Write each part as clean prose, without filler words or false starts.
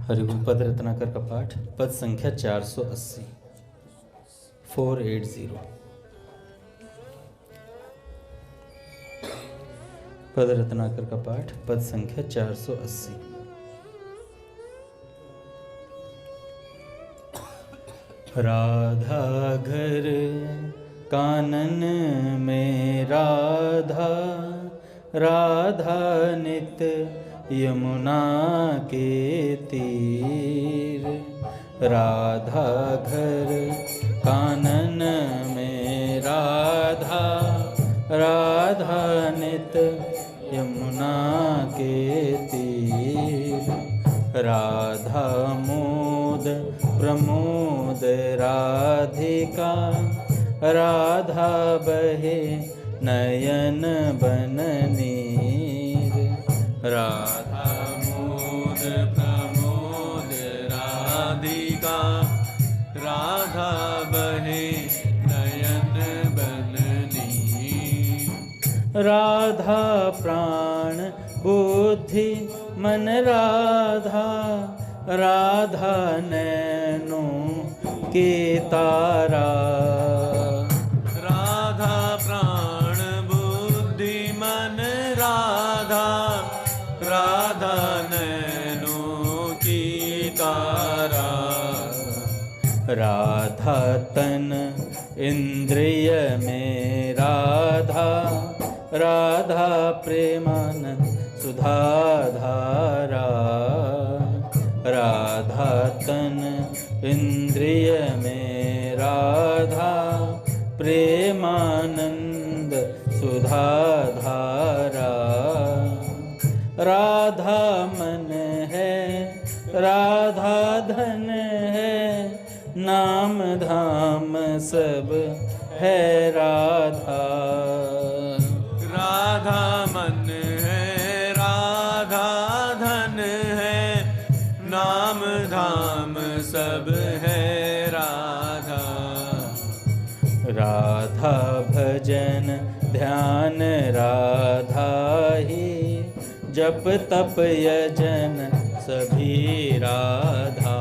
हरिगुरु पद रत्नाकर का पाठ, पद संख्या 480, 480। पद रत्नाकर का पाठ, पद संख्या 480। राधा घर कानन में राधा, राधा नित यमुना के तीर। राधा घर कानन में राधा, राधा नित यमुना के तीर। राधा मोद प्रमोद राधिका, राधा बहे नयन बन नीर। राधा मोद प्रमोद राधिका, राधा बहे नयन बन नीर। राधा प्राण बुद्धि मन राधा, राधा नैनों के तारा। राधा प्राण बुद्धि मन राधा, राधा नैनों की तारा। राधा तन इंद्रिय में राधा, राधा प्रेमानंद सुधाधारा। राधा तन इंद्रिय में राधा, प्रेमानंद सुधाधारा। राधा मन है राधा धन है, नाम धाम सब है राधा। राधा मन है राधा धन है, नाम धाम सब है राधा। राधा भजन ध्यान राधा ही, जप तप यजन सभी राधा।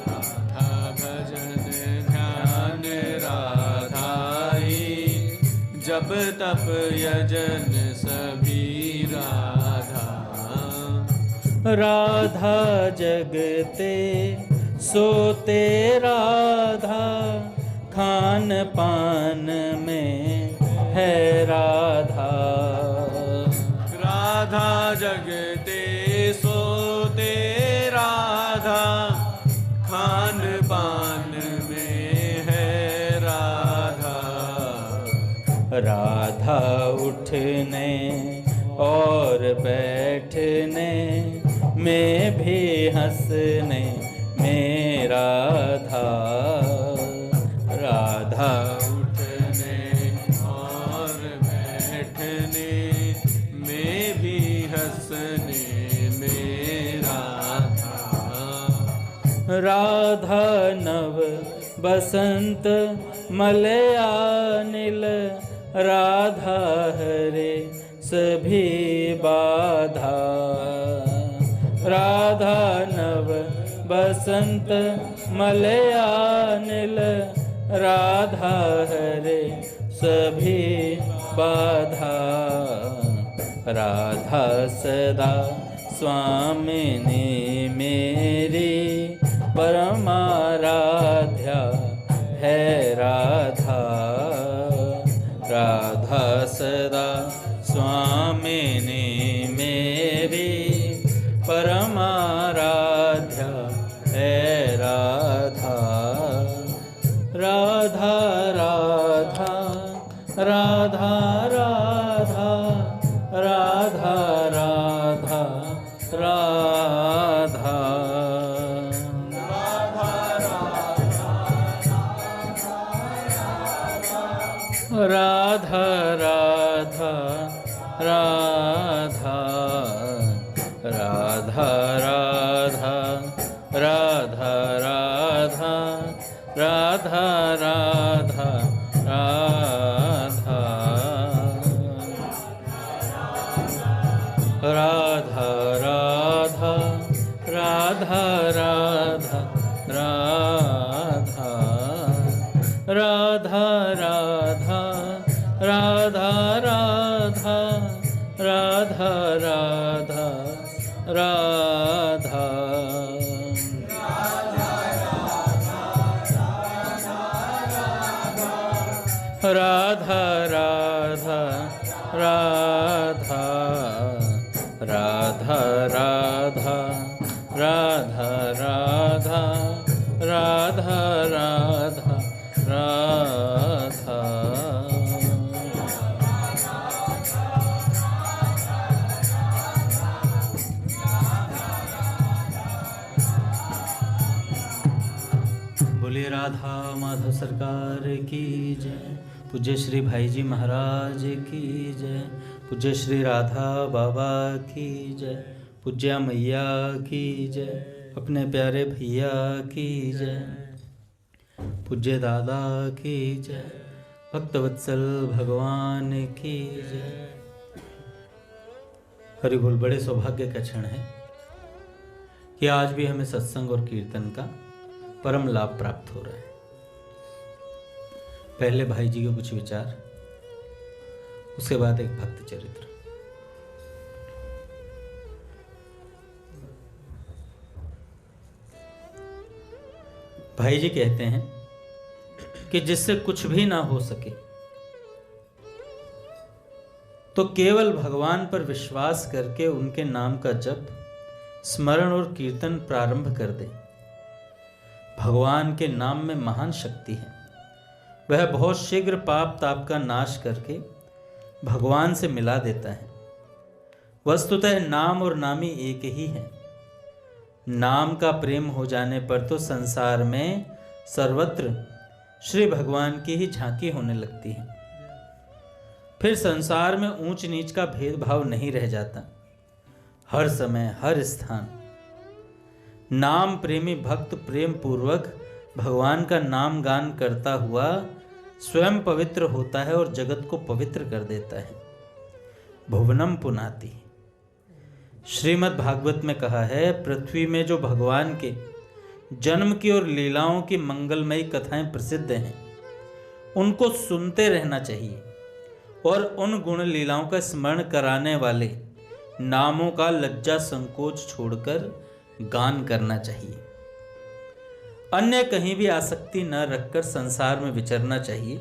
राधा भजन ध्यान राधा ही, जप तप यजन सभी राधा। राधा जगते सोते राधा, खान पान में है राधा। राधा जगते सोते राधा, खान पान में है राधा। राधा उठने और बैठने में भी हंसने में राधा। राधा उठने और बैठने में भी हंसने में राधा। राधा नव बसंत मलयानिल, राधा हरे सभी बाधा। राधा नव बसंत मलयानिल, राधा हरे सभी बाधा। राधा सदा स्वामिनी मेरी, परमाराध्या है राधा। राधा सदा स्वामिनी मेरी, परमाराध्या है राधा। राधा राधा राधा राधा, राधा राधा राधा। राधा राधा राधा, राधा राधा राधा राधा, राधा राधा राधा। राधा राधा राधा राधा राधा राधा राधा राधा राधा राधा राधा राधा राधा राधा राधा राधा राधा राधा राधा राधा राधा राधा। बोलिए राधा माधव सरकार की जय। पूज्य श्री भाई जी महाराज की जय। पूज्य श्री राधा बाबा की जय। पूज्या मैया की जय। अपने प्यारे भैया की जय। पूज्य दादा की जय। भक्तवत्सल भगवान की जय। हरि बोल। बड़े सौभाग्य का क्षण है कि आज भी हमें सत्संग और कीर्तन का परम लाभ प्राप्त हो रहा है। पहले भाई जी के कुछ विचार, उसके बाद एक भक्त चरित्र। भाई जी कहते हैं कि जिससे कुछ भी ना हो सके तो केवल भगवान पर विश्वास करके उनके नाम का जप, स्मरण और कीर्तन प्रारंभ कर दे। भगवान के नाम में महान शक्ति है। वह बहुत शीघ्र पाप ताप का नाश करके भगवान से मिला देता है। वस्तुतः नाम और नामी एक ही है। नाम का प्रेम हो जाने पर तो संसार में सर्वत्र श्री भगवान की ही झांकी होने लगती है। फिर संसार में ऊंच नीच का भेदभाव नहीं रह जाता। हर समय हर स्थान नाम प्रेमी भक्त प्रेम पूर्वक भगवान का नाम गान करता हुआ स्वयं पवित्र होता है और जगत को पवित्र कर देता है। भुवनम पुनाति। श्रीमद् भागवत में कहा है, पृथ्वी में जो भगवान के जन्म की और लीलाओं की मंगलमयी कथाएं प्रसिद्ध हैं, उनको सुनते रहना चाहिए और उन गुण लीलाओं का स्मरण कराने वाले नामों का लज्जा संकोच छोड़कर गान करना चाहिए। अन्य कहीं भी आसक्ति न रखकर संसार में विचरना चाहिए।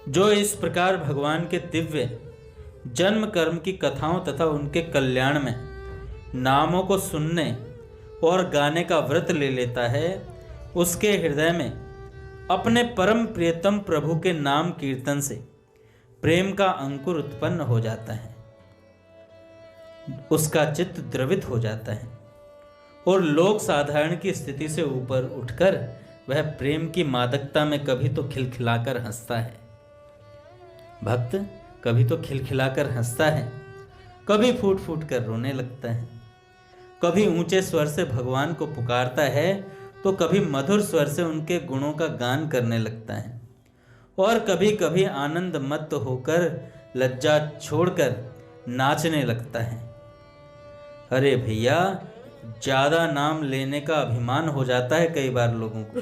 जो इस प्रकार भगवान के दिव्य जन्म कर्म की कथाओं तथा उनके कल्याण में नामों को सुनने और गाने का व्रत ले लेता है, उसके हृदय में अपने परम प्रियतम प्रभु के नाम कीर्तन से प्रेम का अंकुर उत्पन्न हो जाता है। उसका चित्त द्रवित हो जाता है और लोक साधारण की स्थिति से ऊपर उठकर वह प्रेम की मादकता में कभी तो खिलखिलाकर हंसता है। भक्त कभी तो खिलखिलाकर हंसता है, कभी फूट फूट कर रोने लगता है। कभी ऊंचे स्वर से भगवान को पुकारता है तो कभी मधुर स्वर से उनके गुणों का गान करने लगता है और कभी कभी आनंद मत्त होकर लज्जा छोड़कर नाचने लगता है। अरे भैया, ज्यादा नाम लेने का अभिमान हो जाता है कई बार लोगों को।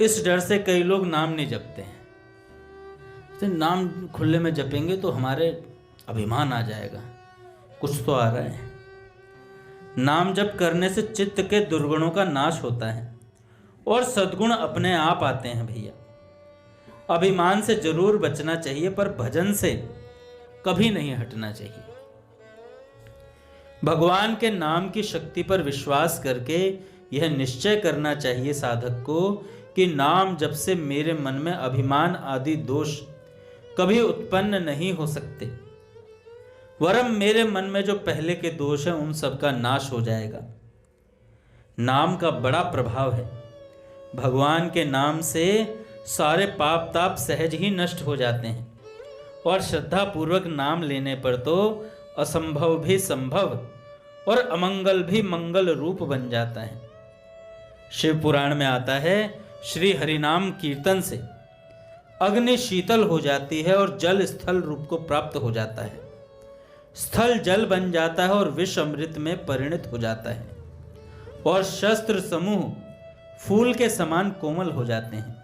इस डर से कई लोग नाम नहीं जपते हैं। तो नाम खुले में जपेंगे तो हमारे अभिमान आ जाएगा, कुछ तो आ रहा है। नाम जप करने से चित्त के दुर्गुणों का नाश होता है और सद्गुण अपने आप आते हैं भैया। अभिमान से जरूर बचना चाहिए, पर भजन से कभी नहीं हटना चाहिए। भगवान के नाम की शक्ति पर विश्वास करके यह निश्चय करना चाहिए साधक को कि नाम जब से मेरे मन में अभिमान आदि दोष कभी उत्पन्न नहीं हो सकते, वरम मेरे मन में जो पहले के दोष हैं उन सब का नाश हो जाएगा। नाम का बड़ा प्रभाव है। भगवान के नाम से सारे पाप ताप सहज ही नष्ट हो जाते हैं और श्रद्धा पूर्वक नाम लेने पर तो असंभव भी संभव और अमंगल भी मंगल रूप बन जाता है। शिव पुराण में आता है, श्री हरिनाम कीर्तन से अग्नि शीतल हो जाती है और जल स्थल रूप को प्राप्त हो जाता है। स्थल जल बन जाता है और विष अमृत में परिणत हो जाता है। और शस्त्र समूह फूल के समान कोमल हो जाते हैं।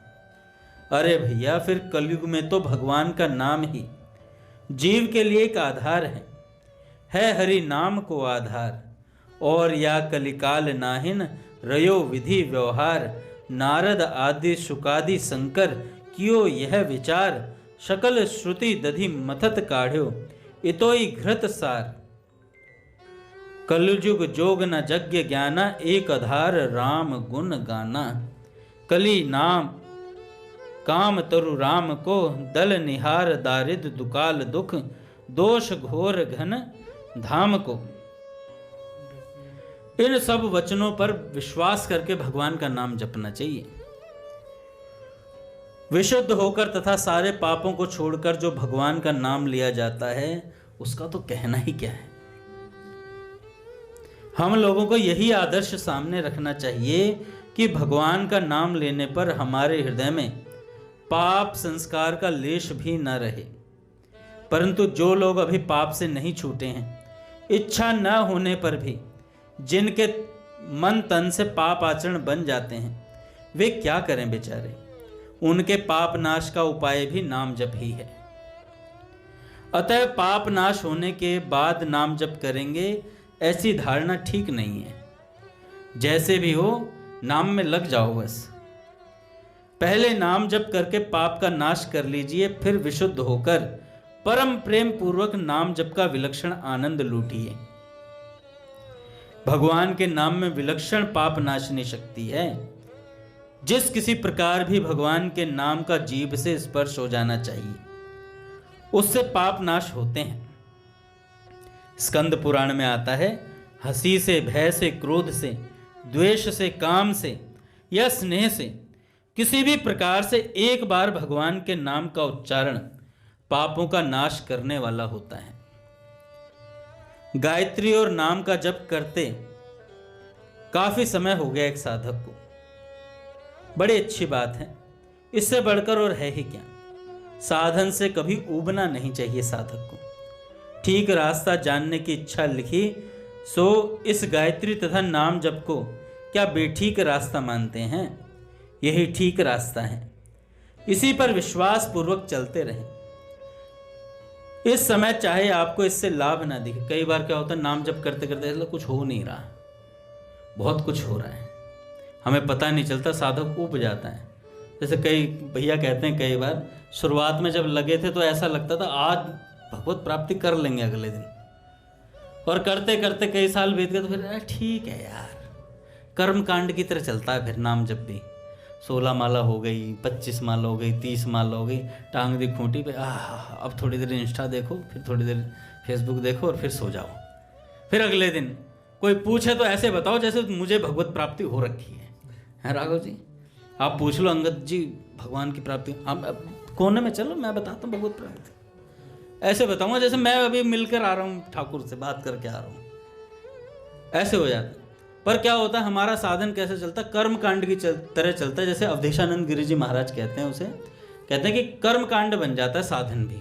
अरे भैया, फिर कलयुग में तो भगवान का नाम ही जीव के लिए एक आधार है हरि नाम को आधार। और या कलिकाल नाहिन रयो विधि व्यवहार, नारद आदि शुकादि शंकर कियो यह विचार, शकल श्रुति दधि मथत काढ़्यो इतोई घृत सार। कलयुग जोग न जज्ञ ज्ञाना, एक आधार राम गुण गाना। कली नाम काम तरु राम को, दल निहार दारिद दुकाल दुख, दोष घोर घन धाम को। इन सब वचनों पर विश्वास करके भगवान का नाम जपना चाहिए। विशुद्ध होकर तथा सारे पापों को छोड़कर जो भगवान का नाम लिया जाता है, उसका तो कहना ही क्या है। हम लोगों को यही आदर्श सामने रखना चाहिए कि भगवान का नाम लेने पर हमारे हृदय में पाप संस्कार का लेश भी न रहे। परंतु जो लोग अभी पाप से नहीं छूटे हैं, इच्छा न होने पर भी जिनके मन तन से पाप आचरण बन जाते हैं, वे क्या करें बेचारे। उनके पाप नाश का उपाय भी नाम जप ही है। अतः पाप नाश होने के बाद नाम जप करेंगे, ऐसी धारणा ठीक नहीं है। जैसे भी हो नाम में लग जाओ बस। पहले नाम जप करके पाप का नाश कर लीजिए, फिर विशुद्ध होकर परम प्रेम पूर्वक नाम जप का विलक्षण आनंद लूटिए। भगवान के नाम में विलक्षण पाप नाशनी शक्ति है। जिस किसी प्रकार भी भगवान के नाम का जीभ से स्पर्श हो जाना चाहिए, उससे पाप नाश होते हैं। स्कंद पुराण में आता है, हंसी से, भय से, क्रोध से, द्वेष से, काम से या स्नेह से किसी भी प्रकार से एक बार भगवान के नाम का उच्चारण पापों का नाश करने वाला होता है। गायत्री और नाम का जप करते काफी समय हो गया एक साधक को। बड़ी अच्छी बात है, इससे बढ़कर और है ही क्या। साधन से कभी ऊबना नहीं चाहिए साधक को। ठीक रास्ता जानने की इच्छा लिखी, सो इस गायत्री तथा नाम जप को क्या बेठीक रास्ता मानते हैं? यही ठीक रास्ता है। इसी पर विश्वास पूर्वक चलते रहें। इस समय चाहे आपको इससे लाभ ना दिखे। कई बार क्या होता है, नाम जप करते करते कुछ हो नहीं रहा, बहुत कुछ हो रहा है, हमें पता नहीं चलता, साधक ऊब जाता है। जैसे कई भैया कहते हैं, कई बार शुरुआत में जब लगे थे तो ऐसा लगता था आज भगवत प्राप्ति कर लेंगे अगले दिन, और करते करते कई साल बीत गए तो फिर ठीक है यार, कर्म कांड की तरह चलता है। फिर नाम जब भी 16 माला हो गई, 25 माला हो गई, 30 माला हो गई, टांग दी खूंटी पे, अब थोड़ी देर इंस्टा देखो, फिर थोड़ी देर फेसबुक देखो और फिर सो जाओ। फिर अगले दिन कोई पूछे तो ऐसे बताओ जैसे मुझे भगवत प्राप्ति हो रखी है। राघव जी आप पूछ लो, अंगद जी भगवान की प्राप्ति, अब कोने में चलो मैं बताता हूँ भगवत प्राप्ति। ऐसे बताऊंगा जैसे मैं अभी मिलकर आ रहा हूँ, ठाकुर से बात करके आ रहा हूँ, ऐसे हो जाता है। पर क्या होता है, हमारा साधन कैसे चलता है, कर्म कांड की तरह चलता है। जैसे अवधेशानंद गिरि जी महाराज कहते हैं, उसे कहते हैं कि कर्म कांड बन जाता है साधन भी।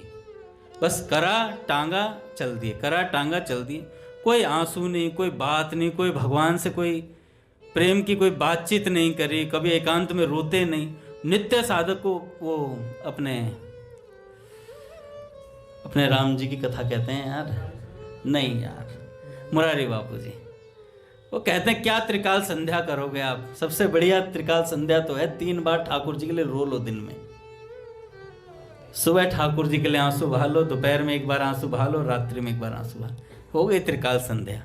बस करा टांगा चल दिए, करा टांगा चल दिए, कोई आंसू नहीं, कोई बात नहीं, कोई भगवान से कोई प्रेम की कोई बातचीत नहीं करी, कभी एकांत में रोते नहीं। नित्य साधक को वो अपने राम जी की कथा कहते हैं यार, नहीं यार, मुरारी बापू जी वो कहते हैं क्या त्रिकाल संध्या करोगे आप। सबसे बढ़िया त्रिकाल संध्या तो है 3 बार ठाकुर जी के लिए रो लो दिन में। सुबह ठाकुर जी के लिए आंसू बहा लो, दोपहर में 1 बार आंसू बहा लो, रात्रि में 1 बार आंसू बहा, हो गई त्रिकाल संध्या।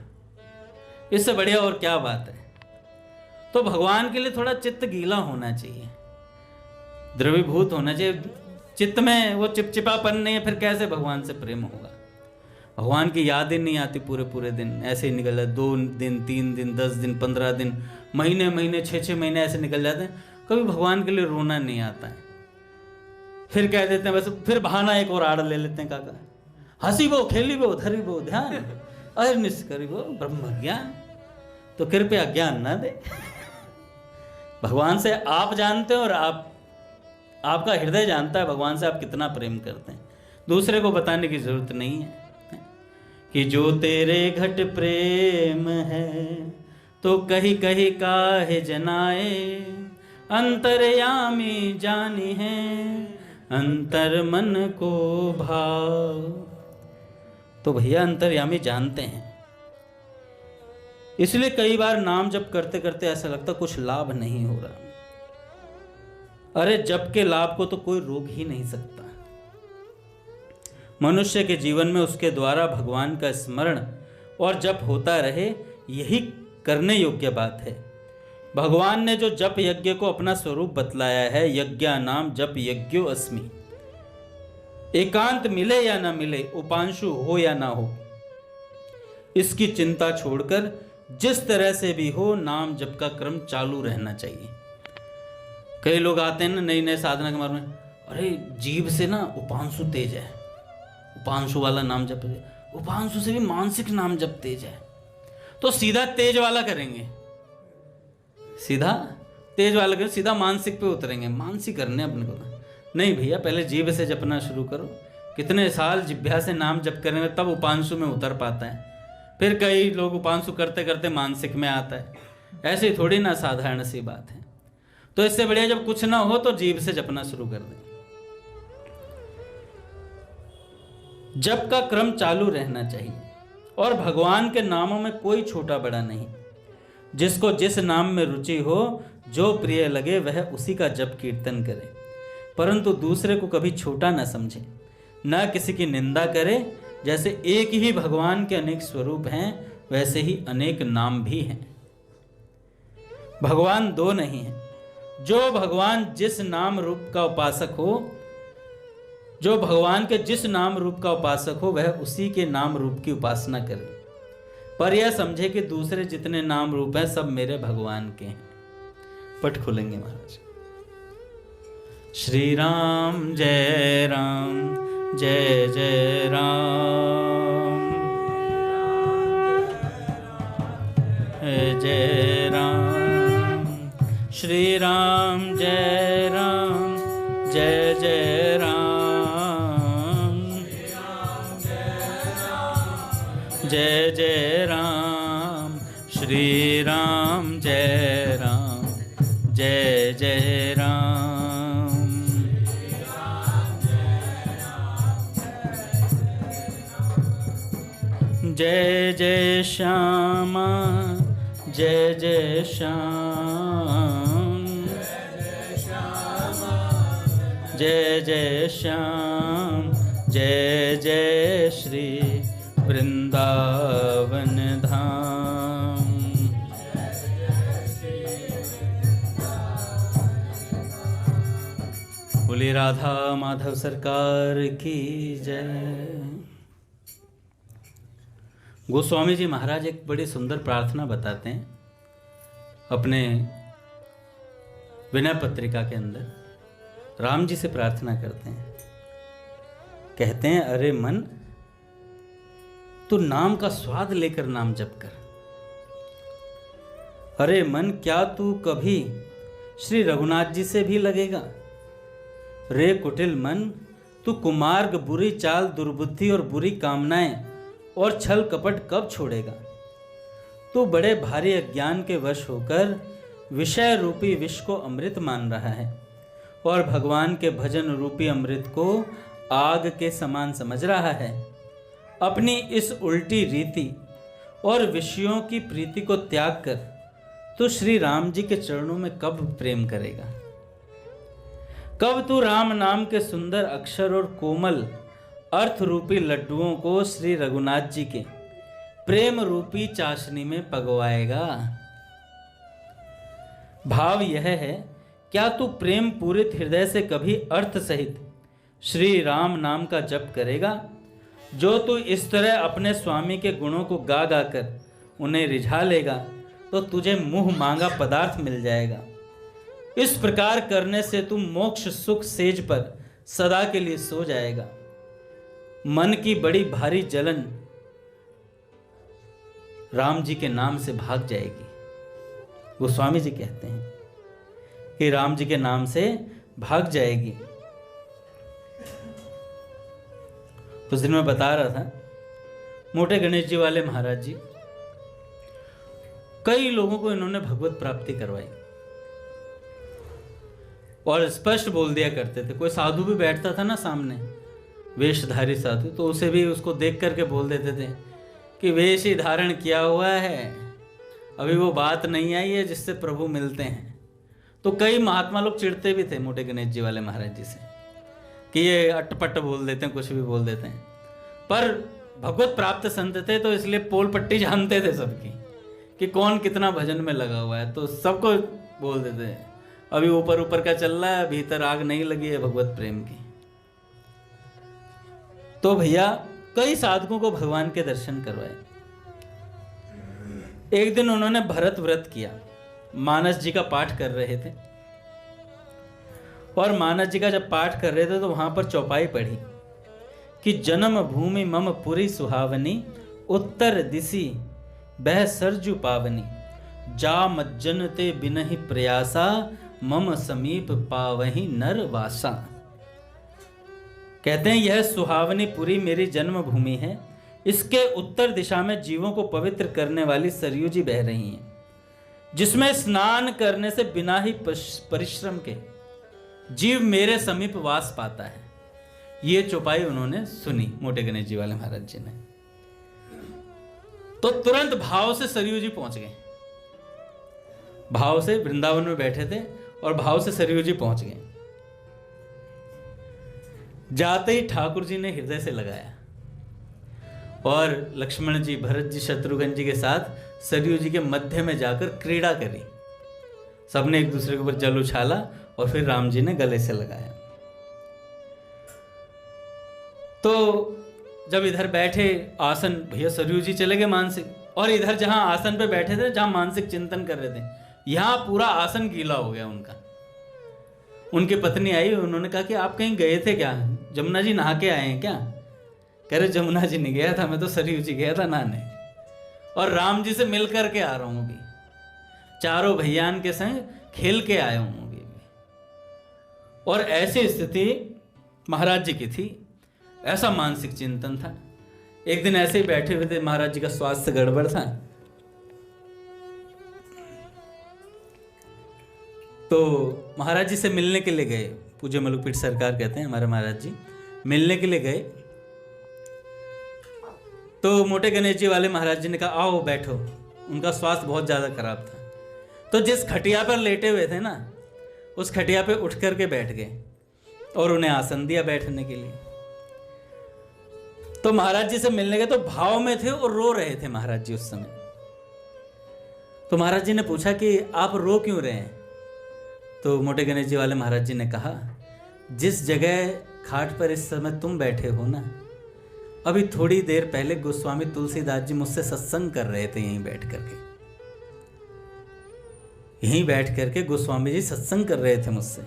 इससे बढ़िया और क्या बात है। तो भगवान के लिए थोड़ा चित्त गीला होना चाहिए, द्रवीभूत होना चाहिए। चित्त में वो चिपचिपापन नहीं है, फिर कैसे भगवान से प्रेम होगा। भगवान की यादें नहीं आती पूरे दिन, ऐसे ही निकल जाते 2 दिन 3 दिन 10 दिन 15 दिन, महीने 6 महीने ऐसे निकल जाते हैं। कभी भगवान के लिए रोना नहीं आता है। फिर कह देते हैं बस, फिर बहाना एक और आड़ ले लेते हैं, काका हंसी बो खेली बो धरी बो ध्यान अहर्निश करी बो ब्रह्म ज्ञान। तो कृपया ज्ञान ना दे। भगवान से आप जानते हो और आपका हृदय जानता है भगवान से आप कितना प्रेम करते हैं। दूसरे को बताने की जरूरत नहीं है कि जो तेरे घट प्रेम है तो कही कही काहे जनाए, अंतर्यामी जानी है अंतर मन को भाव। तो भैया अंतर्यामी जानते हैं, इसलिए कई बार नाम जप करते करते ऐसा लगता कुछ लाभ नहीं हो रहा। अरे जप के लाभ को तो कोई रोक ही नहीं सकता। मनुष्य के जीवन में उसके द्वारा भगवान का स्मरण और जप होता रहे, यही करने योग्य बात है। भगवान ने जो जप यज्ञ को अपना स्वरूप बतलाया है, यज्ञा नाम जप यज्ञो अस्मि। एकांत मिले या ना मिले, उपांशु हो या ना हो, इसकी चिंता छोड़कर जिस तरह से भी हो नाम जप का क्रम चालू रहना चाहिए। कई लोग आते हैं ना नई नए साधना के मार्ग में, अरे जीभ से ना उपांशु तेज है, उपांशु वाला नाम जप, उपांशु से भी मानसिक नाम जप तेज है, तो सीधा तेज वाला करेंगे, सीधा तेज वाला करेंगे, सीधा मानसिक पे उतरेंगे, मानसिक करने अपने को। नहीं भैया, पहले जीभ से जपना शुरू करो। कितने साल जिभ्या से नाम जप करेंगे तब उपांशु में उतर पाता है। फिर कई लोग उपांशु करते करते मानसिक में आता है। ऐसे ही थोड़ी ना साधारण सी बात है। तो इससे बढ़िया जब कुछ ना हो तो जीभ से जपना शुरू कर दें। जप का क्रम चालू रहना चाहिए और भगवान के नामों में कोई छोटा बड़ा नहीं। जिसको जिस नाम में रुचि हो, जो प्रिय लगे वह उसी का जप कीर्तन करे, परंतु दूसरे को कभी छोटा न समझे, न किसी की निंदा करे। जैसे एक ही भगवान के अनेक स्वरूप हैं, वैसे ही अनेक नाम भी हैं। भगवान दो नहीं हैं। जो भगवान जिस नाम रूप का उपासक हो, जो भगवान के जिस नाम रूप का उपासक हो, वह उसी के नाम रूप की उपासना करे, पर यह समझे कि दूसरे जितने नाम रूप हैं सब मेरे भगवान के हैं। पट खोलेंगे महाराज। श्री राम जय राम जय जय राम, जय राम। श्री राम जय राम जय जय राम, जय जय राम। श्री राम जय राम जय जय राम, जय जय श्यामा जय जय श्याम, जय जय श्याम। जय जय श्री वृंदावन धाम। बोली राधा माधव सरकार की जय। गोस्वामी जी महाराज एक बड़ी सुंदर प्रार्थना बताते हैं अपने विनय पत्रिका के अंदर। राम जी से प्रार्थना करते हैं, कहते हैं, अरे मन, तू नाम का स्वाद लेकर नाम जप कर। अरे मन, क्या तू कभी श्री रघुनाथ जी से भी लगेगा? रे कुटिल मन, तू कुमार्ग, बुरी चाल, दुर्बुद्धि और बुरी कामनाएं और छल कपट कब छोड़ेगा? तू बड़े भारी अज्ञान के वश होकर विषय रूपी विष को अमृत मान रहा है और भगवान के भजन रूपी अमृत को आग के समान समझ रहा है। अपनी इस उल्टी रीति और विषयों की प्रीति को त्याग कर तू श्री राम जी के चरणों में कब प्रेम करेगा? कब तू राम नाम के सुंदर अक्षर और कोमल अर्थ रूपी लड्डुओं को श्री रघुनाथ जी के प्रेम रूपी चाशनी में पगवाएगा? भाव यह है, क्या तू प्रेम पूरित हृदय से कभी अर्थ सहित श्री राम नाम का जप करेगा? जो तू इस तरह अपने स्वामी के गुणों को गा गा कर उन्हें रिझा लेगा तो तुझे मुंह मांगा पदार्थ मिल जाएगा। इस प्रकार करने से तू मोक्ष सुख सेज पर सदा के लिए सो जाएगा। मन की बड़ी भारी जलन राम जी के नाम से भाग जाएगी। गोस्वामी जी कहते हैं कि राम जी के नाम से भाग जाएगी। उस दिन मैं बता रहा था, मोटे गणेश जी वाले महाराज जी कई लोगों को इन्होंने भगवत प्राप्ति करवाई और स्पष्ट बोल दिया करते थे। कोई साधु भी बैठता था ना सामने, वेशधारी साधु, तो उसे भी उसको देख करके बोल देते थे कि वेश ही धारण किया हुआ है, अभी वो बात नहीं आई है जिससे प्रभु मिलते हैं। तो कई महात्मा लोग चिढ़ते भी थे मोटे गणेश जी वाले महाराज जी से कि ये अटपट बोल देते हैं, कुछ भी बोल देते हैं। पर भगवत प्राप्त संत थे तो इसलिए पोल पट्टी जानते थे सबकी कि कौन कितना भजन में लगा हुआ है, तो सबको बोल देते हैं अभी ऊपर ऊपर का चल रहा है, भीतर आग नहीं लगी है भगवत प्रेम की। तो भैया कई साधकों को भगवान के दर्शन करवाए। एक दिन उन्होंने भरत व्रत किया, मानस जी का पाठ कर रहे थे और मानस जी का जब पाठ कर रहे थे तो वहां पर चौपाई पढ़ी कि जन्म भूमि मम पुरी सुहावनी, उत्तर दिशि बह सरजू पावनी, जा मज्जन ते बिनहि प्रयासा, मम समीप पावहि नर वासा। कहते हैं यह सुहावनी पुरी मेरी जन्म भूमि है, इसके उत्तर दिशा में जीवों को पवित्र करने वाली सरयू जी बह रही हैं, जिसमें स्नान करने से बिना ही परिश्रम के जीव मेरे समीप वास पाता है। ये चौपाई उन्होंने सुनी मोटे गणेश जी वाले महाराज जी ने, तो तुरंत भाव से सरयू जी पहुंच गए। भाव से वृंदावन में बैठे थे और भाव से सरयू जी पहुंच गए। जाते ही ठाकुर जी ने हृदय से लगाया और लक्ष्मण जी, भरत जी, शत्रुघ्न जी के साथ सरयू जी के मध्य में जाकर क्रीड़ा करी। सबने एक दूसरे के ऊपर जल उछाला और फिर राम जी ने गले से लगाया। तो जब इधर बैठे आसन, भैया सरयू जी चले गए मानसिक, और इधर जहां आसन पे बैठे थे, जहां मानसिक चिंतन कर रहे थे, यहां पूरा आसन गीला हो गया उनका। उनकी पत्नी आई, उन्होंने कहा कि आप कहीं गए थे क्या, जमुना जी नहा के आए हैं क्या? कह रहे जमुना जी नहीं गया था, मैं तो सरयू जी गया था नहाने और राम जी से मिल करके आ रहा हूं अभी, चारों भैयान के संग खेल के आया हूं अभी। और ऐसी स्थिति महाराज जी की थी, ऐसा मानसिक चिंतन था। एक दिन ऐसे ही बैठे हुए थे, महाराज जी का स्वास्थ्य गड़बड़ था, तो महाराज जी से मिलने के लिए गए। पूज्य मलुकपीठ सरकार कहते हैं हमारे महाराज जी, मिलने के लिए गए। तो मोटे गणेश जी वाले महाराज जी ने कहा आओ बैठो। उनका स्वास्थ्य बहुत ज़्यादा खराब था, तो जिस खटिया पर लेटे हुए थे ना, उस खटिया पे उठ करके बैठ गए और उन्हें आसन दिया बैठने के लिए। तो महाराज जी से मिलने गए तो भाव में थे और रो रहे थे महाराज जी उस समय। तो महाराज जी ने पूछा कि आप रो क्यों रहे हैं? तो मोटे गणेश जी वाले महाराज जी ने कहा, जिस जगह खाट पर इस समय तुम बैठे हो ना, अभी थोड़ी देर पहले गोस्वामी तुलसीदास जी मुझसे सत्संग कर रहे थे, यहीं बैठ करके गोस्वामी जी सत्संग कर रहे थे मुझसे।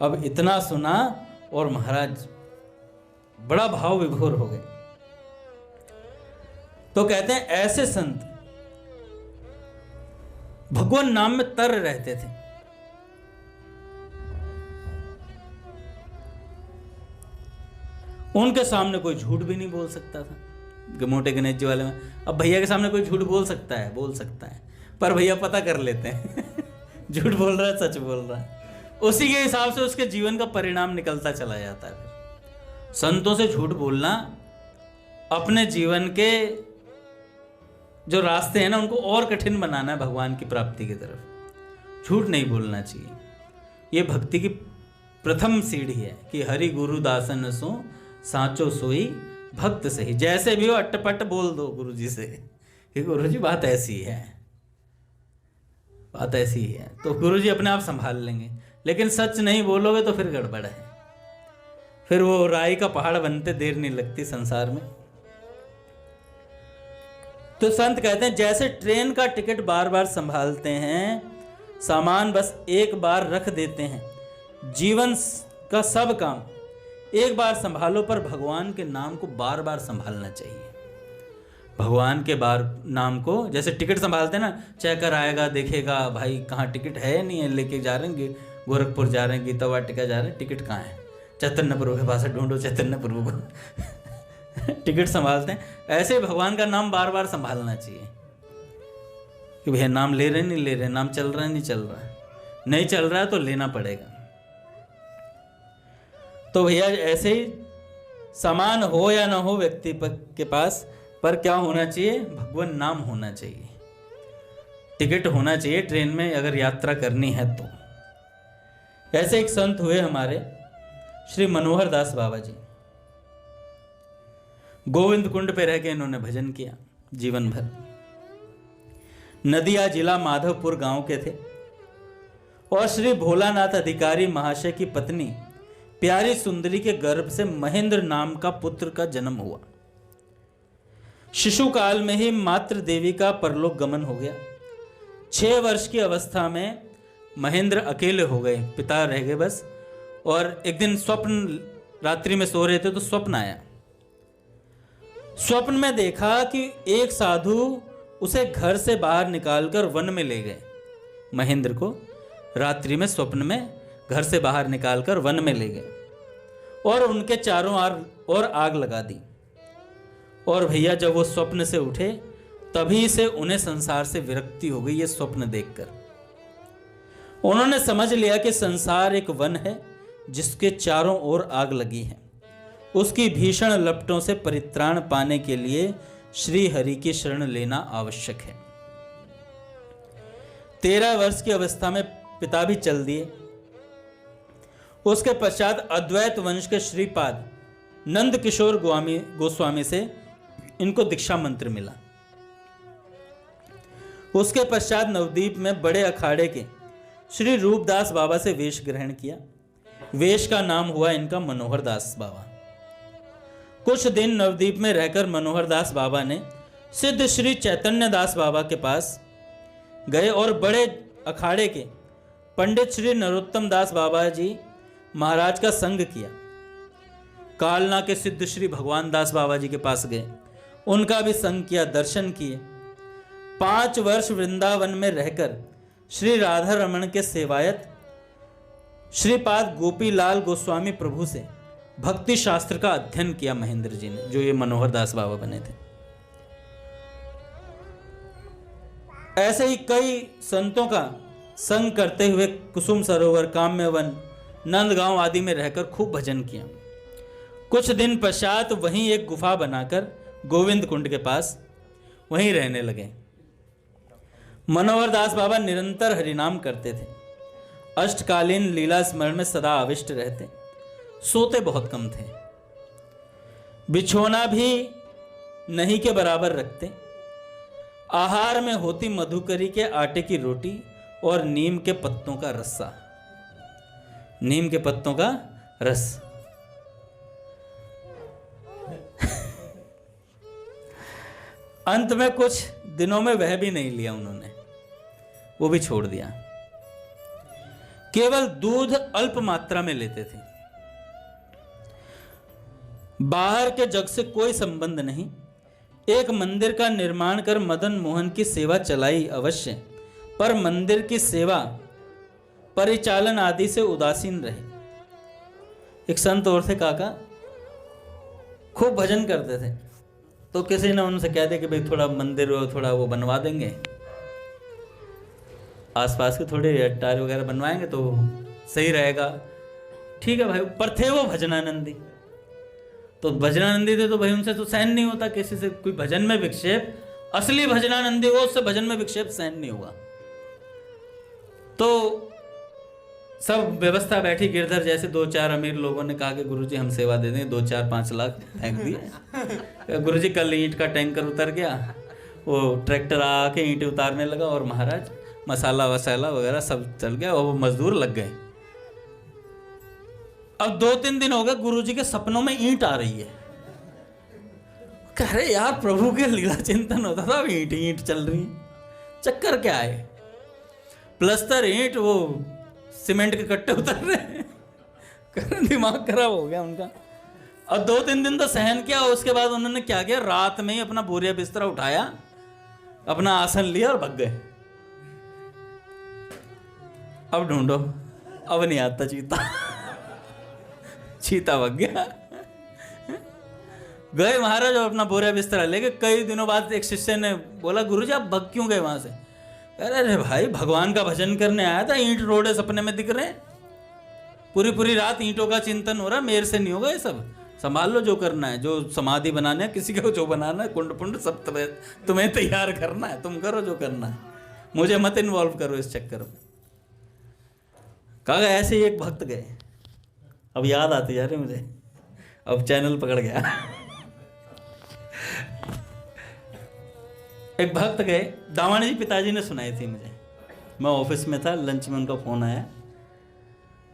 अब इतना सुना और महाराज बड़ा भाव विभोर हो गए। तो कहते हैं ऐसे संत भगवान नाम में तर रहते थे। उनके सामने कोई झूठ भी नहीं बोल सकता था। मोटे गणेश जी वाले में अब भैया के सामने कोई झूठ बोल सकता है, पर भैया पता कर लेते हैं झूठ बोल रहा है सच बोल रहा है, उसी के हिसाब से उसके जीवन का परिणाम निकलता चला जाता है। संतों से झूठ बोलना अपने जीवन के जो रास्ते हैं ना, उनको और कठिन बनाना है भगवान की प्राप्ति की तरफ। झूठ नहीं बोलना चाहिए। ये भक्ति की प्रथम सीढ़ी है कि हरि गुरु दासन सो सांचो सोई भक्त सही। जैसे भी हो अट्टपट्ट बोल दो गुरु जी से कि गुरु जी बात ऐसी है, तो गुरु जी अपने आप संभाल लेंगे। लेकिन सच नहीं बोलोगे तो फिर गड़बड़ है, फिर वो राई का पहाड़ बनते देर नहीं लगती संसार में। तो संत कहते हैं जैसे ट्रेन का टिकट बार बार संभालते हैं, सामान बस एक बार रख देते हैं, जीवन का सब काम एक बार संभालो, पर भगवान के नाम को बार बार संभालना चाहिए। भगवान के नाम को जैसे टिकट संभालते हैं ना, चेकर आएगा देखेगा भाई कहाँ टिकट है नहीं है, लेके जा रहे हैं गोरखपुर जा रहे हैं, गीता वाटिका जा रहे हैं, टिकट कहाँ है, चैतन्य प्रभु के पास ढूंढो चैतन्य प्रभु को टिकट संभालते हैं। ऐसे भगवान का नाम बार बार संभालना चाहिए कि भैया नाम ले रहे नहीं ले रहे, नाम चल रहा है नहीं चल रहा है, नहीं चल रहा है तो लेना पड़ेगा। तो भैया ऐसे ही सामान हो या ना हो व्यक्ति के पास, पर क्या होना चाहिए, भगवान नाम होना चाहिए, टिकट होना चाहिए ट्रेन में अगर यात्रा करनी है तो। ऐसे एक संत हुए हमारे श्री मनोहर दास बाबा जी। गोविंद कुंड पे रह के इन्होंने भजन किया जीवन भर। नदिया जिला माधवपुर गांव के थे और श्री भोलानाथ अधिकारी महाशय की पत्नी प्यारी सुंदरी के गर्भ से महेंद्र नाम का पुत्र का जन्म हुआ। शिशु काल में ही मातृ देवी का परलोक गमन हो गया। 6 वर्ष की अवस्था में महेंद्र अकेले हो गए, पिता रह गए बस। और एक दिन स्वप्न, रात्रि में सो रहे थे तो स्वप्न आया। स्वप्न में देखा कि एक साधु उसे घर से बाहर निकालकर वन में ले गए। महेंद्र को रात्रि में स्वप्न में घर से बाहर निकालकर वन में ले गए और उनके चारों ओर आग लगा दी। और भैया जब वो स्वप्न से उठे तभी से उन्हें संसार से विरक्ति हो गई। ये स्वप्न देखकर उन्होंने समझ लिया कि संसार एक वन है जिसके चारों ओर आग लगी है। उसकी भीषण लपटों से परित्राण पाने के लिए श्री हरि की शरण लेना आवश्यक है। 13 वर्ष की अवस्था में पिता भी चल दिए। उसके पश्चात अद्वैत वंश के श्रीपाद नंद किशोर गोस्वामी से इनको दीक्षा मंत्र मिला। उसके पश्चात नवदीप में बड़े अखाड़े के श्री रूपदास बाबा से वेश ग्रहण किया। वेश का नाम हुआ इनका मनोहर दास बाबा। कुछ दिन नवदीप में रहकर मनोहर दास बाबा ने सिद्ध श्री चैतन्य दास बाबा के पास गए और बड़े अखाड़े के पंडित श्री नरोत्तम दास बाबा जी महाराज का संग किया। कालना के सिद्ध श्री भगवान दास बाबा जी के पास गए, उनका भी संग किया, दर्शन किए। 5 वर्ष वृंदावन में रहकर श्री राधा रमण के सेवायत श्रीपाद गोपीलाल गोस्वामी प्रभु से भक्ति शास्त्र का अध्ययन किया महेंद्र जी ने, जो ये मनोहर दास बाबा बने थे। ऐसे ही कई संतों का संग करते हुए कुसुम सरोवर, काम्यवन, नंदगांव आदि में रहकर खूब भजन किया। कुछ दिन पश्चात वहीं एक गुफा बनाकर गोविंद कुंड के पास वहीं रहने लगे। मनोहर दास बाबा निरंतर हरिनाम करते थे। अष्टकालीन लीला स्मरण में सदा आविष्ट रहते। सोते बहुत कम थे। बिछोना भी नहीं के बराबर रखते। आहार में होती मधुकरी के आटे की रोटी और नीम के पत्तों का रस्सा, नीम के पत्तों का रस। अंत में कुछ दिनों में वह भी नहीं लिया उन्होंने, वो भी छोड़ दिया। केवल दूध अल्प मात्रा में लेते थे। बाहर के जग से कोई संबंध नहीं। एक मंदिर का निर्माण कर मदन मोहन की सेवा चलाई अवश्य, पर मंदिर की सेवा परिचालन आदि से उदासीन रहे। एक संत और थे काका, खूब भजन करते थे। तो किसी ने उनसे कह दिया कि भाई थोड़ा मंदिर थोड़ा वो बनवा देंगे, आसपास के थोड़े अट्टारे वगैरह बनवाएंगे तो सही रहेगा। ठीक है भाई। पर थे वो भजनानंदी, तो भजनानंदी थे तो भाई उनसे तो सहन नहीं होता किसी से कोई भजन में विक्षेप। असली भजनानंदी हो, उससे भजन में विक्षेप सहन नहीं हुआ। तो सब व्यवस्था बैठी। गिरधर जैसे 2-4 अमीर लोगों ने कहा कि गुरुजी हम सेवा दे दें, 2-4-5 लाख फेंक दिए। गुरुजी कल ईंट का टैंकर उतर गया, वो ट्रैक्टर आके ईंटें उतारने लगा और महाराज मसाला वसाला वगैरह सब चल गया और वो मजदूर लग गए। अब 2-3 दिन हो गए, गुरुजी के सपनों में ईंट आ रही है। कह रहे यार प्रभु के लीला चिंतन होता था, अब ईंट ईंट चल रही है, चक्कर क्या है? प्लस्तर ईंट, वो सीमेंट के कट्टे उतर रहे हैं। दिमाग खराब हो गया उनका। और 2-3 दिन तो सहन किया। उसके बाद उन्होंने क्या किया, रात में ही अपना बोरिया बिस्तरा उठाया, अपना आसन लिया और भग गए। अब ढूंढो, अब नहीं आता चीता। चीता भग गया। गए महाराज और अपना बोरिया बिस्तरा लेके। कई दिनों बाद एक शिष्य ने बोला, गुरुजी आप भग क्यों गए वहां से? अरे भाई भगवान का भजन करने आया था, ईंट रोड़े सपने में दिख रहे हैं, पूरी पूरी रात ईंटों का चिंतन हो रहा, मेरे से नहीं होगा ये सब, संभाल लो जो करना है, जो समाधि बनाना है, किसी को जो बनाना है, कुंड पुंड सब तुम्हें तैयार करना है, तुम करो जो करना है, मुझे मत इन्वॉल्व करो इस चक्कर में। कहा ऐसे ही एक भक्त गए, अब याद आती जा रही मुझे, अब चैनल पकड़ गया। एक भक्त गए, दामानी जी पिताजी ने सुनाई थी मुझे, मैं ऑफिस में था, लंच में उनका फ़ोन आया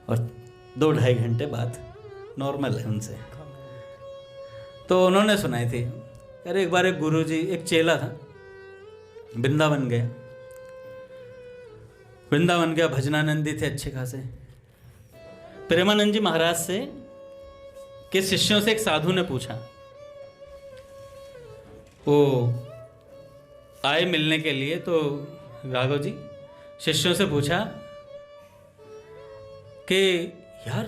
और 2-2.5 घंटे बाद नॉर्मल है उनसे, तो उन्होंने सुनाई थी। अरे एक बार एक गुरुजी, एक चेला था, वृंदावन गया, वृंदावन गया, भजनानंदी थे अच्छे खासे। प्रेमानंद जी महाराज से के शिष्यों से एक साधु ने पूछा, वो आए मिलने के लिए, तो राघव जी शिष्यों से पूछा कि यार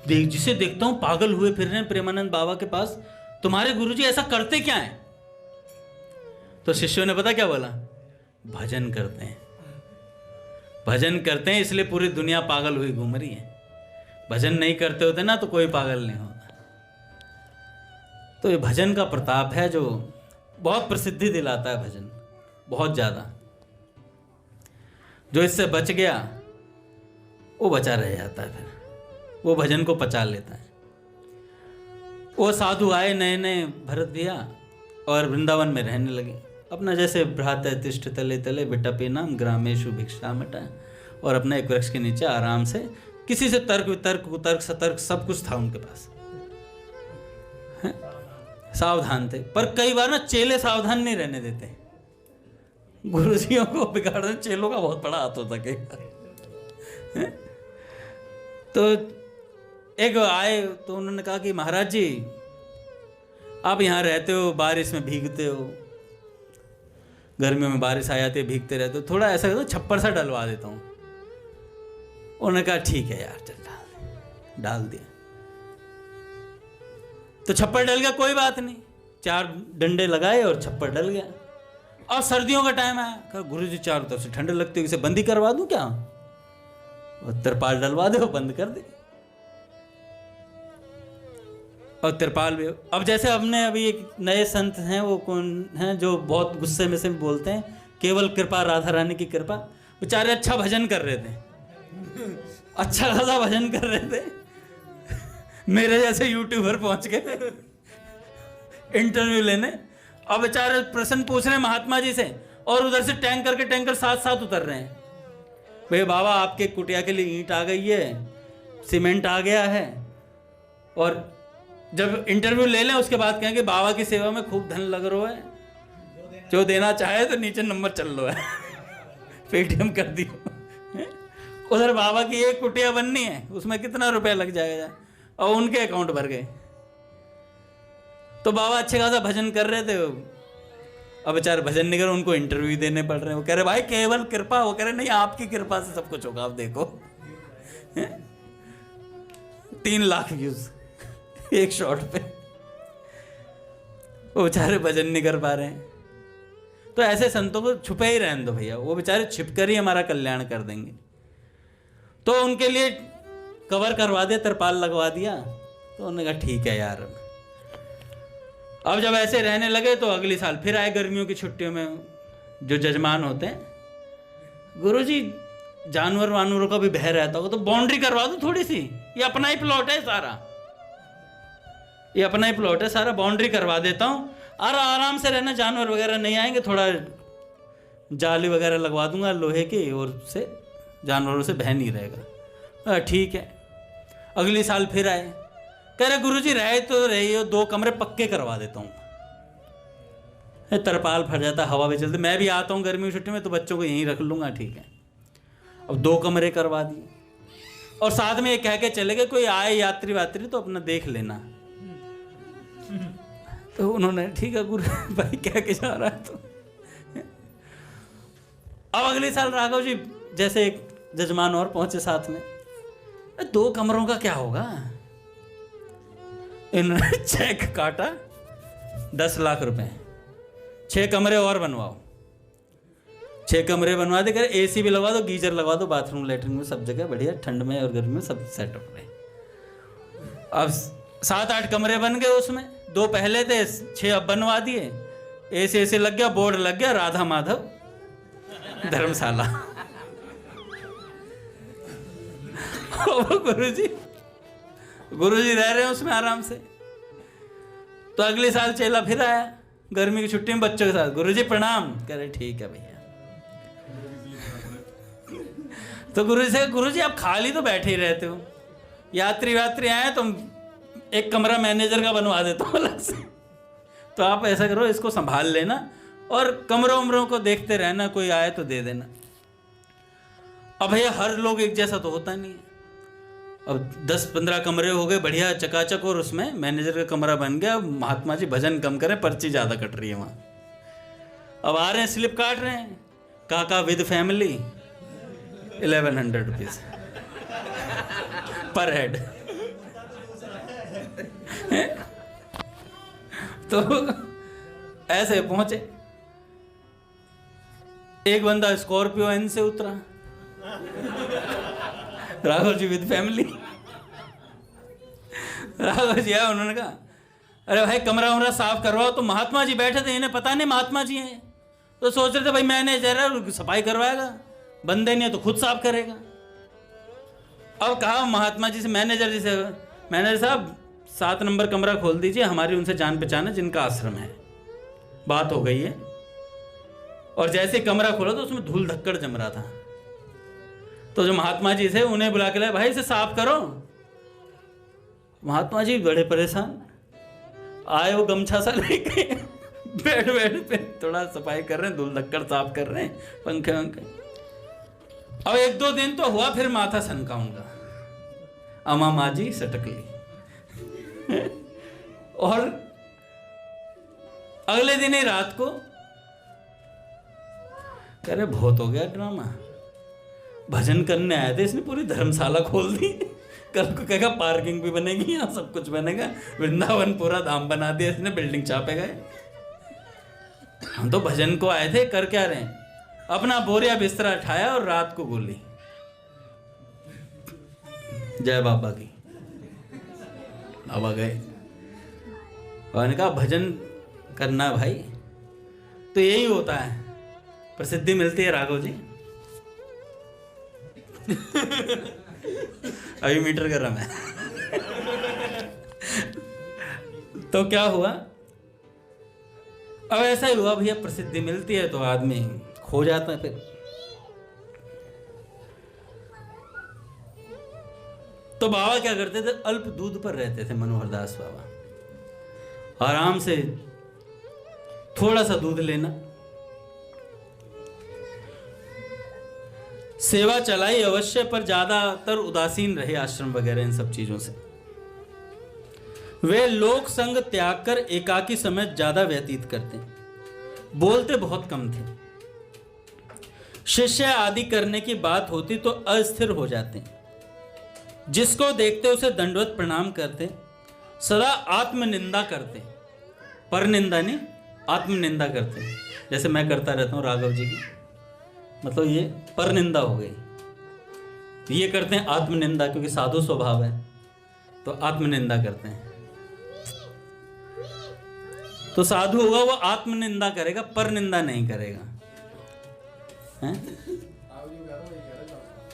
जिसे देखता हूं पागल हुए फिर रहे हैं प्रेमानंद बाबा के पास, तुम्हारे गुरुजी ऐसा करते क्या हैं? तो शिष्यों ने पता क्या बोला, भजन करते हैं, भजन करते हैं इसलिए पूरी दुनिया पागल हुई घूम रही है, भजन नहीं करते होते ना तो कोई पागल नहीं होता। तो ये भजन का प्रताप है जो बहुत प्रसिद्धि दिलाता है, भजन बहुत ज़्यादा। जो इससे बच गया वो बचा रह जाता है, फिर वो भजन को पचा लेता है। वो साधु आए नए नए भरत दिया और वृंदावन में रहने लगे अपना, जैसे भ्रातः तिष्ठ तले तले विटपे नाम ग्रामेशु भिक्षा मटा, और अपने एक वृक्ष के नीचे आराम से, किसी से तर्क वितर्क कुतर्क सतर्क सब कुछ था उनके पास, सावधान थे। पर कई बार ना चेले सावधान नहीं रहने देते, गुरुजियों को बिगाड़ने चेलों का बहुत बड़ा हाथ होता कई बार। तो एक आए तो उन्होंने कहा कि महाराज जी आप यहाँ रहते हो, बारिश में भीगते हो, गर्मियों में बारिश आ जाती है, भीगते रहते हो, थोड़ा ऐसा करो छप्पर सा डलवा देता हूँ। उन्होंने कहा ठीक है यार चल डाल दिया। तो छप्पर डल गया, कोई बात नहीं, 4 डंडे लगाए और छप्पर डल गया। और सर्दियों का टाइम आया, कहा गुरुजी चारों तरफ से ठंड लगती है, इसे बंदी करवा दूं क्या? और तिरपाल डलवा दे, बंद कर दे। और तिरपाल भी, अब जैसे हमने अभी एक नए संत हैं, वो कौन हैं जो बहुत गुस्से में से बोलते हैं केवल कृपा राधा रानी की कृपा, बेचारे अच्छा भजन कर रहे थे, अच्छा खासा भजन कर रहे थे, मेरे जैसे यूट्यूबर पहुंच गए इंटरव्यू लेने। अब बेचारे प्रश्न पूछ रहे हैं महात्मा जी से, और उधर से टैंकर के टैंकर साथ साथ उतर रहे हैं। भाई बाबा आपके कुटिया के लिए ईंट आ गई है, सीमेंट आ गया है, और जब इंटरव्यू ले लें उसके बाद कहेंगे बाबा की सेवा में खूब धन लग रहा है, जो देना चाहे तो नीचे नंबर चल लो है पेटीएम कर दियो। उधर बाबा की एक कुटिया बननी है, उसमें कितना रुपया लग जाएगा, और उनके अकाउंट भर गए। तो बाबा अच्छे खासा भजन कर रहे थे, अब बेचारे भजन नहीं कर, उनको इंटरव्यू देने पड़ रहे हैं। वो कह रहे भाई केवल कृपा, वो कह रहे नहीं आपकी कृपा से सब कुछ होगा, आप देखो 3 लाख व्यूज एक शॉट पे, वो बेचारे भजन नहीं कर पा रहे हैं। तो ऐसे संतों को छुपे ही रहने दो भैया, वो बेचारे छिपकर ही हमारा कल्याण कर देंगे। तो उनके लिए कवर करवा दिया, तिरपाल लगवा दिया। तो उन्होंने कहा ठीक है यार। अब जब ऐसे रहने लगे तो अगले साल फिर आए गर्मियों की छुट्टियों में, जो जजमान होते हैं, गुरुजी जानवर वानवरों का भी भय रहता होगा तो बाउंड्री करवा दो थोड़ी सी, ये अपना ही प्लॉट है सारा, ये अपना ही प्लॉट है सारा, बाउंड्री करवा देता हूँ और आराम से रहना, जानवर वगैरह नहीं आएंगे, थोड़ा जाली वगैरह लगवा दूंगा लोहे की, और से जानवरों से भय नहीं रहेगा। ठीक है। अगले साल फिर आए, कह रहे गुरुजी रहे तो रही हो, 2 कमरे पक्के करवा देता हूँ, तरपाल फट जाता, हवा भी चलती, मैं भी आता हूँ गर्मी की छुट्टी में तो बच्चों को यहीं रख लूँगा, ठीक है। अब 2 कमरे करवा दिए, और साथ में ये कह के चले गए कोई आए यात्री वात्री तो अपना देख लेना। तो उन्होंने ठीक है गुरु भाई कह के जा रहा है तो। अब अगले साल राघव जी जैसे एक जजमान और पहुंचे साथ में, 2 कमरों का क्या होगा, इन्होंने चेक काटा 10 लाख रुपए, 6 कमरे और बनवाओ। 6 कमरे बनवा दे, करे एसी भी लगवा दो, गीजर लगवा दो, बाथरूम लेटरिन में सब जगह बढ़िया, ठंड में और गर्मी में सब सेटअप रहे। अब 7-8 कमरे बन गए, उसमें 2 पहले थे, 6 अब बनवा दिए, एसी लग गया, बोर्ड लग गया, राधा माधव धर्मशाला। गुरुजी रह रहे हैं उसमें आराम से। तो अगले साल चेला फिर आया गर्मी की छुट्टी में बच्चों के साथ, गुरुजी प्रणाम, कह रहे ठीक है भैया। तो गुरुजी आप खाली तो बैठे ही रहते हो, यात्री आए तो एक कमरा मैनेजर का बनवा देता हूँ अलग से, तो आप ऐसा करो, इसको संभाल लेना और कमरों को देखते रहना, कोई आए तो दे देना। अब भैया हर लोग एक जैसा तो होता नहीं है। अब 10-15 कमरे हो गए बढ़िया चकाचक, और उसमें मैनेजर का कमरा बन गया। महात्मा जी भजन कम करें, पर्ची ज़्यादा कट रही है वहाँ। अब आ रहे हैं, स्लिप काट रहे हैं, काका विद फैमिली 1100 रुपीज़ पर हेड। तो ऐसे पहुंचे। एक बंदा स्कॉर्पियो एन से उतरा, राघव जी विद फैमिली। राघव जी आया, उन्होंने कहा अरे भाई कमरा साफ करवाओ। तो महात्मा जी बैठे थे, इन्हें पता नहीं महात्मा जी हैं, तो सोच रहे थे भाई मैनेजर है सफाई करवाएगा, बंदे नहीं है तो खुद साफ करेगा। अब कहा महात्मा जी से, मैनेजर जी से, मैनेजर साहब 7 नंबर कमरा खोल दीजिए, हमारी उनसे जान पहचान है जिनका आश्रम है। बात हो गई है, और जैसे कमरा खोला तो उसमें धूल धक्कड़ जम रहा था। तो जो महात्मा जी थे उन्हें बुला के लाए, भाई इसे साफ करो। महात्मा जी बड़े परेशान आए, वो गमछा सा लेके बेड पे थोड़ा सफाई कर रहे हैं, धूल धक्कड़ साफ कर रहे हैं, पंखे। अब 1-2 दिन तो हुआ, फिर माथा सनका उनका, अमा माँ जी सटक ली। और अगले दिन ही रात को कह रहे बहुत हो गया ड्रामा, भजन करने आए थे, इसने पूरी धर्मशाला खोल दी। कल को कहेगा पार्किंग भी बनेगी, यहाँ सब कुछ बनेगा, वृंदावन पूरा धाम बना दिया इसने, बिल्डिंग चापे गए। हम तो भजन को आए थे, कर क्या रहे हैं, अपना बोरिया बिस्तरा उठाया और रात को गोली। जय बाबा की। बाबा गए और ने कहा भजन करना भाई तो यही होता है, प्रसिद्धि मिलती है राघव जी। अभी मीटर कर रहा मैं। तो क्या हुआ, अब ऐसा ही हुआ भैया, प्रसिद्धि मिलती है तो आदमी खो जाता है। फिर तो बाबा क्या करते थे, अल्प दूध पर रहते थे मनोहर दास बाबा, आराम से थोड़ा सा दूध लेना, सेवा चलाई अवश्य, पर ज्यादातर उदासीन रहे आश्रम वगैरह इन सब चीजों से। वे लोक संग त्याग कर एकाकी समय ज्यादा व्यतीत करते, बोलते बहुत कम थे। शिष्य आदि करने की बात होती तो अस्थिर हो जाते, जिसको देखते उसे दंडवत प्रणाम करते, सदा आत्मनिंदा करते, पर निंदा नहीं, आत्मनिंदा करते। जैसे मैं करता रहता हूँ राघव जी की, मतलब ये पर निंदा हो गई। ये करते हैं आत्मनिंदा, क्योंकि साधु स्वभाव है तो आत्मनिंदा करते हैं। तो साधु होगा वो आत्मनिंदा करेगा, पर निंदा नहीं करेगा। हैं?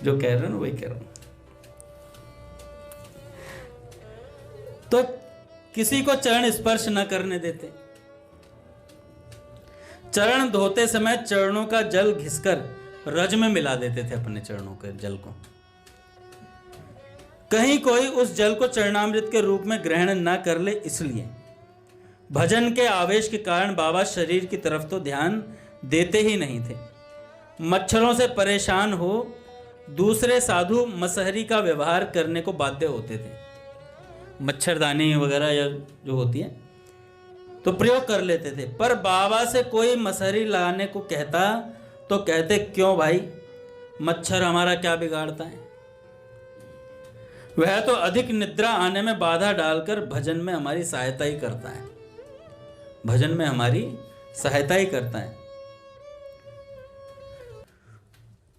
जो कह रहे हो ना वही कह रहा हूं। तो किसी को चरण स्पर्श न करने देते, चरण धोते समय चरणों का जल घिसकर रज में मिला देते थे अपने चरणों के जल को। कहीं कोई उस जल को चरणामृत के रूप में ग्रहण न कर ले, इसलिए भजन के आवेश के कारण बाबा शरीर की तरफ तो ध्यान देते ही नहीं थे। मच्छरों से परेशान हो दूसरे साधु मसहरी का व्यवहार करने को बाध्य होते थे। मच्छरदानी वगैरह या जो होती है तो प्रयोग कर लेते थे, पर बाबा से कोई मसहरी लगाने को कहता तो कहते क्यों भाई, मच्छर हमारा क्या बिगाड़ता है। वह तो अधिक निद्रा आने में बाधा डालकर भजन में हमारी सहायता ही करता है, भजन में हमारी सहायता ही करता है।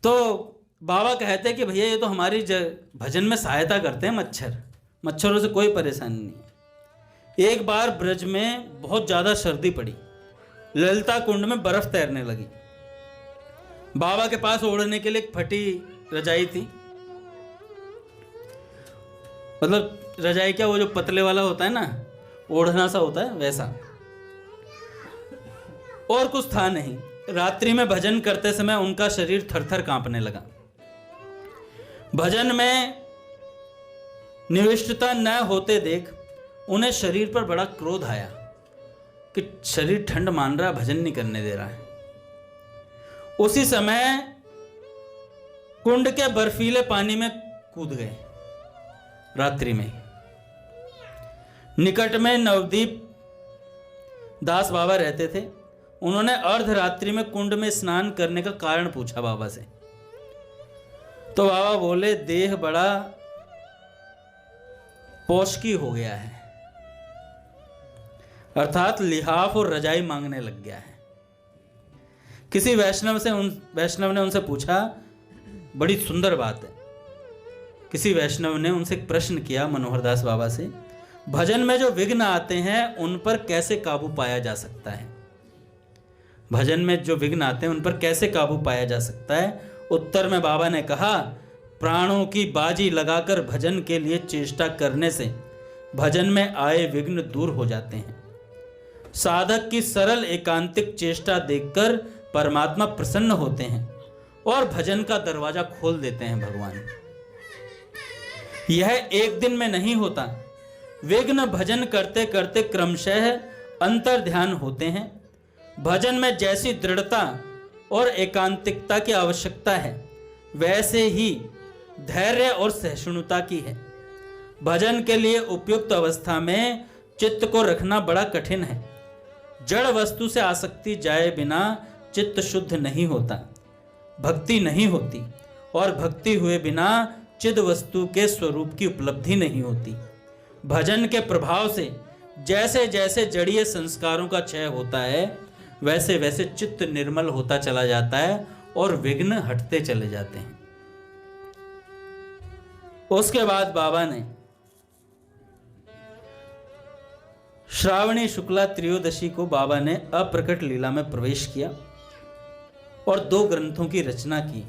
तो बाबा कहते हैं कि भैया ये तो हमारी भजन में सहायता करते हैं मच्छरों से कोई परेशानी नहीं। एक बार ब्रज में बहुत ज़्यादा सर्दी पड़ी, ललिता कुंड में बर्फ तैरने लगी। बाबा के पास ओढ़ने के लिए एक फटी रजाई थी, मतलब रजाई क्या, वो जो पतले वाला होता है ना, ओढ़ना सा होता है वैसा, और कुछ था नहीं। रात्रि में भजन करते समय उनका शरीर थरथर कांपने लगा। भजन में निविष्टता न होते देख उन्हें शरीर पर बड़ा क्रोध आया कि शरीर ठंड मान रहा है, भजन नहीं करने दे रहा है। उसी समय कुंड के बर्फीले पानी में कूद गए। रात्रि में निकट में नवदीप दास बाबा रहते थे। उन्होंने अर्धरात्रि में कुंड में स्नान करने का कारण पूछा बाबा से। तो बाबा बोले, देह बड़ा पोषकी हो गया है, अर्थात लिहाफ और रजाई मांगने लग गया है। किसी वैष्णव ने उनसे पूछा, बड़ी सुंदर बात है। किसी वैष्णव ने उनसे एक प्रश्न किया मनोहर दास बाबा से, भजन में जो विघ्न आते हैं उन पर कैसे काबू पाया जा सकता है? भजन में जो विघ्न आते हैं उन पर कैसे काबू पाया जा सकता है? उत्तर में बाबा ने कहा, प्राणों की बाजी लगाकर भजन के लिए चेष्टा करने से भजन में आए विघ्न दूर हो जाते हैं। साधक की सरल एकांतिक चेष्टा देखकर परमात्मा प्रसन्न होते हैं और भजन का दरवाजा खोल देते हैं भगवान। यह एक दिन में नहीं होता। विघ्न भजन करते करते क्रमशः अंतर ध्यान होते हैं। भजन में जैसी दृढ़ता और एकांतिकता की आवश्यकता है, वैसे ही धैर्य और सहिष्णुता की है। भजन के लिए उपयुक्त अवस्था में चित्त को रखना बड़ा कठिन है। जड़ वस्तु से आसक्ति जाए बिना चित्त शुद्ध नहीं होता, भक्ति नहीं होती, और भक्ति हुए बिना चिद वस्तु के स्वरूप की उपलब्धि नहीं होती। भजन के प्रभाव से जैसे जैसे जड़ीय संस्कारों का क्षय होता है, वैसे वैसे चित्त निर्मल होता चला जाता है और विघ्न हटते चले जाते हैं। उसके बाद बाबा ने श्रावणी शुक्ला त्रयोदशी को बाबा ने अप्रकट लीला में प्रवेश किया और 2 ग्रंथों की रचना की,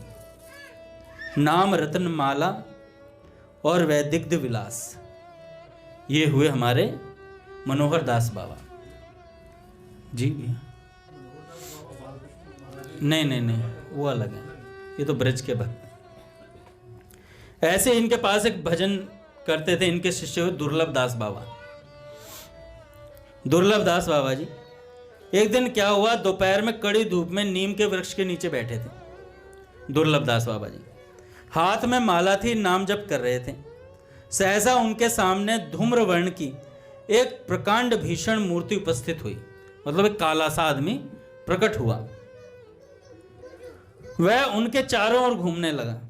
नाम रत्न माला और वैदिग्ध विलास। ये हुए हमारे मनोहर दास बाबा जी। नहीं, वो अलग है, ये तो ब्रज के भक्त। ऐसे इनके पास एक भजन करते थे इनके शिष्य हुए दुर्लभ दास बाबा। दुर्लभ दास बाबा जी, एक दिन क्या हुआ, दोपहर में कड़ी धूप में नीम के वृक्ष के नीचे बैठे थे दुर्लभ दास बाबा जी। हाथ में माला थी, नाम जप कर रहे थे। सहसा उनके सामने धूम्र वर्ण की एक प्रकांड भीषण मूर्ति उपस्थित हुई, मतलब एक काला सा आदमी प्रकट हुआ। वह उनके चारों ओर घूमने लगा।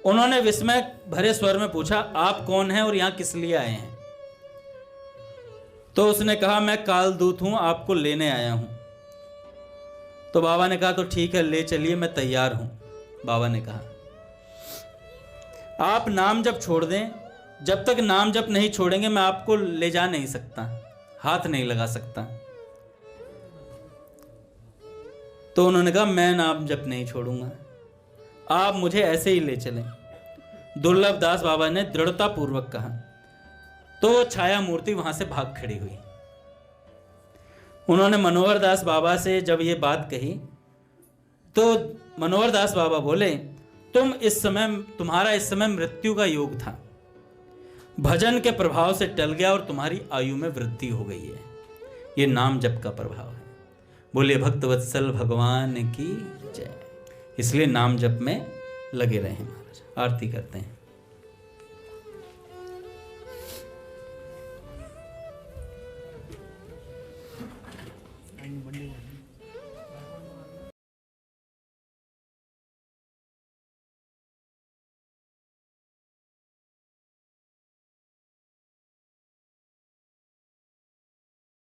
उन्होंने विस्मय भरे स्वर में पूछा, आप कौन हैं और यहां किस लिए आए हैं? तो उसने कहा, मैं कालदूत हूं, आपको लेने आया हूं। तो बाबा ने कहा, तो ठीक है, ले चलिए, मैं तैयार हूं। बाबा ने कहा, आप नाम जप छोड़ दें। जब तक नाम जप नहीं छोड़ेंगे मैं आपको ले जा नहीं सकता, हाथ नहीं लगा सकता। तो उन्होंने कहा, मैं नाम जप नहीं छोड़ूंगा, आप मुझे ऐसे ही ले चलें। दुर्लभ दास बाबा ने दृढ़ता पूर्वक कहा। तो वो छाया मूर्ति वहां से भाग खड़ी हुई। उन्होंने मनोहर दास बाबा से जब ये बात कही तो मनोहर दास बाबा बोले, तुम्हारा इस समय मृत्यु का योग था, भजन के प्रभाव से टल गया और तुम्हारी आयु में वृद्धि हो गई है। ये नाम जप का प्रभाव है। बोले भक्तवत्सल भगवान की जय। इसलिए नाम जप में लगे रहें। महाराज आरती करते हैं।